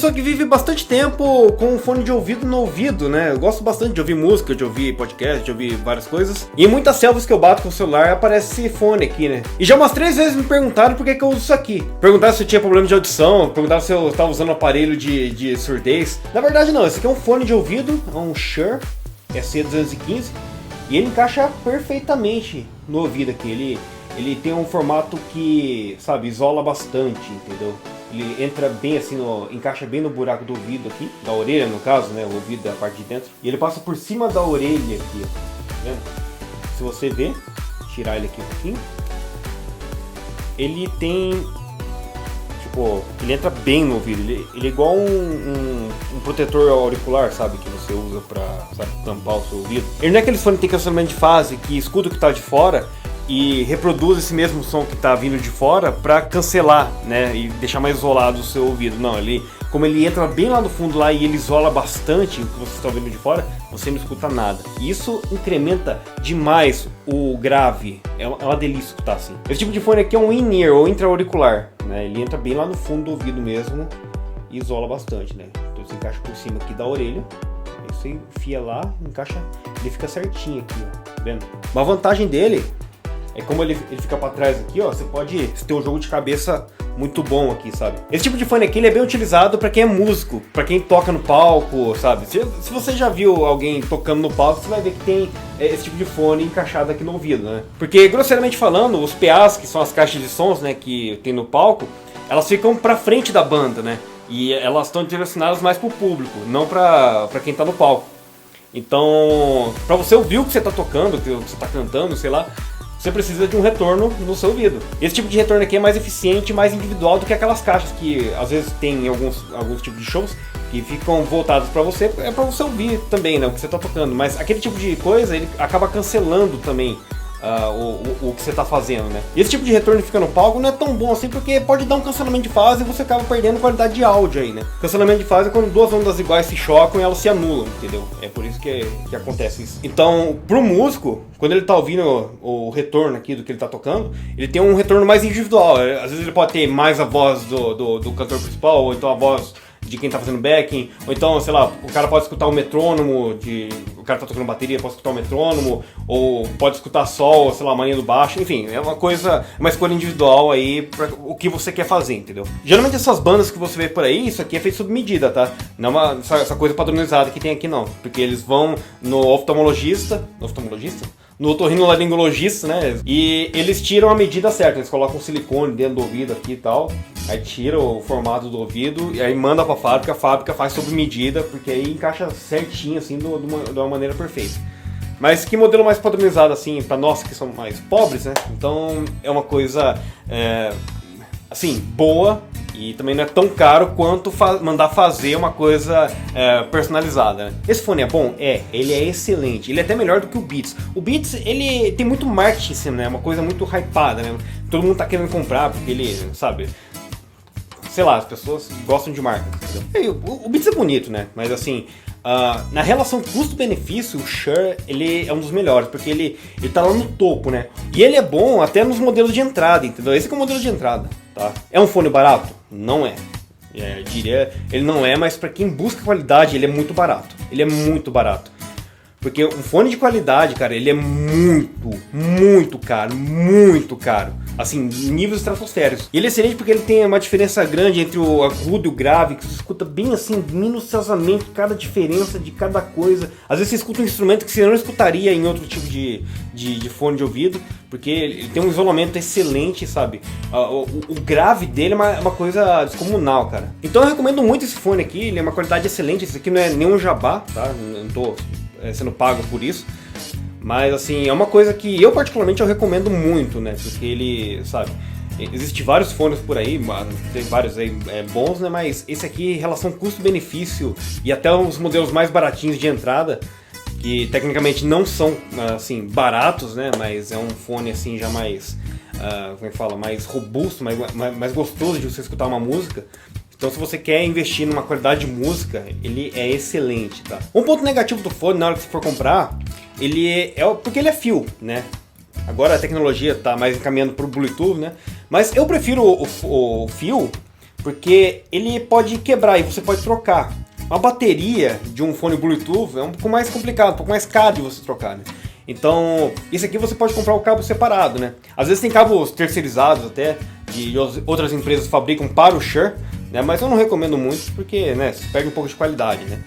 pessoa que vive bastante tempo com um fone de ouvido no ouvido, né? Eu gosto bastante de ouvir música, de ouvir podcast, de ouvir várias coisas. E em muitas selfies que eu bato com o celular aparece esse fone aqui, né? E já umas 3 vezes me perguntaram por que eu uso isso aqui. Perguntaram se eu tinha problema de audição, perguntaram se eu estava usando aparelho de surdez. Na verdade não, esse aqui é um fone de ouvido, é um Shure SC215. E ele encaixa perfeitamente no ouvido aqui. Ele tem um formato que, sabe, isola bastante, entendeu? Ele entra bem assim, encaixa bem no buraco do ouvido aqui, da orelha no caso, né? O ouvido da parte de dentro. E ele passa por cima da orelha aqui, ó. Tá vendo? Se você ver, tirar ele aqui um pouquinho. Ele tem, tipo, ele entra bem no ouvido. Ele é igual um protetor auricular, sabe? Que você usa pra, sabe, tampar o seu ouvido. Ele não é aquele fone que tem cancelamento de fase, que escuta o que tá de fora e reproduz esse mesmo som que está vindo de fora para cancelar, né, e deixar mais isolado o seu ouvido. Não, como ele entra bem lá no fundo lá e ele isola bastante o que você está ouvindo de fora, você não escuta nada. Isso incrementa demais o grave. É uma delícia escutar assim. Esse tipo de fone aqui é um in-ear ou intra-auricular, né? Ele entra bem lá no fundo do ouvido mesmo e isola bastante, né? Então você encaixa por cima aqui da orelha, aí você enfia lá, encaixa, ele fica certinho aqui, ó, tá vendo? Uma vantagem dele é como ele fica pra trás aqui, ó, você ter um jogo de cabeça muito bom aqui, sabe? Esse tipo de fone aqui, ele é bem utilizado pra quem é músico, pra quem toca no palco, sabe? Se você já viu alguém tocando no palco, você vai ver que tem esse tipo de fone encaixado aqui no ouvido, né? Porque, grosseiramente falando, os PAs, que são as caixas de sons, né, que tem no palco, elas ficam pra frente da banda, né? E elas estão direcionadas mais pro público, não pra quem tá no palco. Então, pra você ouvir o que você tá tocando, o que você tá cantando, sei lá, você precisa de um retorno no seu ouvido. Esse tipo de retorno aqui é mais eficiente e mais individual do que aquelas caixas que às vezes tem em alguns tipos de shows que ficam voltados para você, é para você ouvir também, né, o que você está tocando. Mas aquele tipo de coisa, ele acaba cancelando também o que você está fazendo, né? E esse tipo de retorno que fica no palco não é tão bom assim, porque pode dar um cancelamento de fase e você acaba perdendo qualidade de áudio aí, né? Cancelamento de fase é quando 2 ondas iguais se chocam e elas se anulam, entendeu? É por isso que acontece isso. Então, pro músico, quando ele tá ouvindo o retorno aqui do que ele tá tocando, ele tem um retorno mais individual. Às vezes ele pode ter mais a voz do cantor principal, ou então a voz de quem tá fazendo backing, ou então, sei lá, o cara pode escutar o metrônomo, o cara tá tocando bateria, pode escutar o metrônomo, ou pode escutar só, sei lá, a manha do baixo, enfim, é uma escolha individual aí pra o que você quer fazer, entendeu? Geralmente essas bandas que você vê por aí, isso aqui é feito sob medida, tá? Não é essa coisa padronizada que tem aqui não, porque eles vão no oftalmologista? No otorrinolaringologista, né? E eles tiram a medida certa, eles colocam silicone dentro do ouvido aqui e tal, aí tira o formato do ouvido e aí manda pra fábrica, a fábrica faz sob medida, porque aí encaixa certinho, assim, de uma maneira perfeita. Mas que modelo mais padronizado, assim, pra nós que somos mais pobres, né? Então é uma coisa, assim, boa. E também não é tão caro quanto mandar fazer uma coisa personalizada, né? Esse fone é bom? Ele é excelente. Ele é até melhor do que o Beats. O Beats, ele tem muito marketing em cima, né? Uma coisa muito hypada, né? Todo mundo tá querendo comprar porque ele, sabe... Sei lá, as pessoas gostam de marca. O Beats é bonito, né? Mas assim... na relação custo-benefício, o Shure, ele é um dos melhores, porque ele tá lá no topo, né? E ele é bom até nos modelos de entrada, entendeu? Esse aqui é o modelo de entrada, tá? É um fone barato? Não é. Eu diria, ele não é, mas para quem busca qualidade, ele é muito barato. Ele é muito barato. Porque um fone de qualidade, cara, ele é muito, muito caro, muito caro. Assim, níveis estratosféricos. E ele é excelente porque ele tem uma diferença grande entre o agudo e o grave, que você escuta bem assim, minuciosamente, cada diferença de cada coisa. Às vezes você escuta um instrumento que você não escutaria em outro tipo de fone de ouvido, porque ele tem um isolamento excelente, sabe? O grave dele é uma coisa descomunal, cara. Então eu recomendo muito esse fone aqui, ele é uma qualidade excelente. Esse aqui não é nenhum jabá, tá? Não tô sendo pago por isso. Mas assim, é uma coisa que eu particularmente eu recomendo muito, né? Porque ele, sabe, existem vários fones por aí, tem vários aí bons, né? Mas esse aqui, em relação custo-benefício e até os modelos mais baratinhos de entrada, que tecnicamente não são, assim, baratos, né? Mas é um fone, assim, já mais, como é que fala? Mais robusto, mais gostoso de você escutar uma música. Então, se você quer investir numa qualidade de música, ele é excelente, tá? Um ponto negativo do fone, na hora que você for comprar, porque ele é fio, né? Agora a tecnologia tá mais encaminhando pro Bluetooth, né? Mas eu prefiro o fio porque ele pode quebrar e você pode trocar. Uma bateria de um fone Bluetooth é um pouco mais complicado, um pouco mais caro de você trocar, né? Então, esse aqui você pode comprar o cabo separado, né? Às vezes tem cabos terceirizados até, de outras empresas fabricam para o Shure, né? Mas eu não recomendo muito porque, né, você perde um pouco de qualidade, né?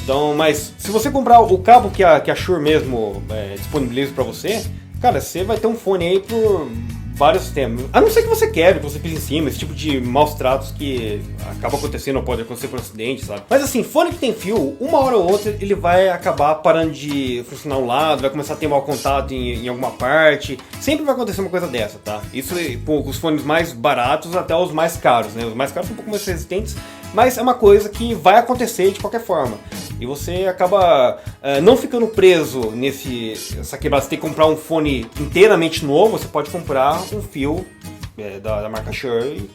Então, mas se você comprar o cabo que a Shure mesmo disponibiliza para você, cara, você vai ter um fone aí por vários tempos. A não ser que você queira, que você pise em cima, esse tipo de maus tratos que acaba acontecendo ou pode acontecer por acidente, sabe? Mas assim, fone que tem fio, uma hora ou outra ele vai acabar parando de funcionar um lado, vai começar a ter mau contato em alguma parte. Sempre vai acontecer uma coisa dessa, tá? Isso com os fones mais baratos até os mais caros, né? Os mais caros são um pouco mais resistentes, mas é uma coisa que vai acontecer de qualquer forma. E você acaba não ficando preso essa quebrada. Você tem que comprar um fone inteiramente novo, você pode comprar um fio da marca Shure e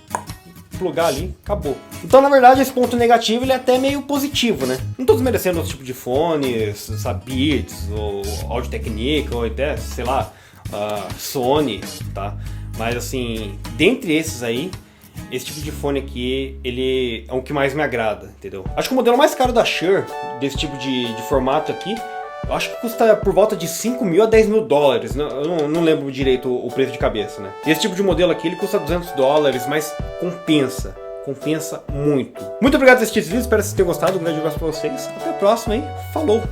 plugar ali, acabou. Então, na verdade, esse ponto negativo ele é até meio positivo, né? Não tô desmerecendo outro tipo de fones, sabe, Beats, ou Audio-Technica, ou até, sei lá, Sony, tá? Mas assim, dentre esses aí, esse tipo de fone aqui, ele é o que mais me agrada, entendeu? Acho que o modelo mais caro da Shure, desse tipo de formato aqui, eu acho que custa por volta de 5 mil a 10 mil dólares. Eu não lembro direito o preço de cabeça, né? Esse tipo de modelo aqui, ele custa 200 dólares, mas compensa. Compensa muito. Muito obrigado por assistir esse vídeo, espero que vocês tenham gostado. Um grande abraço pra vocês. Até a próxima, hein? Falou!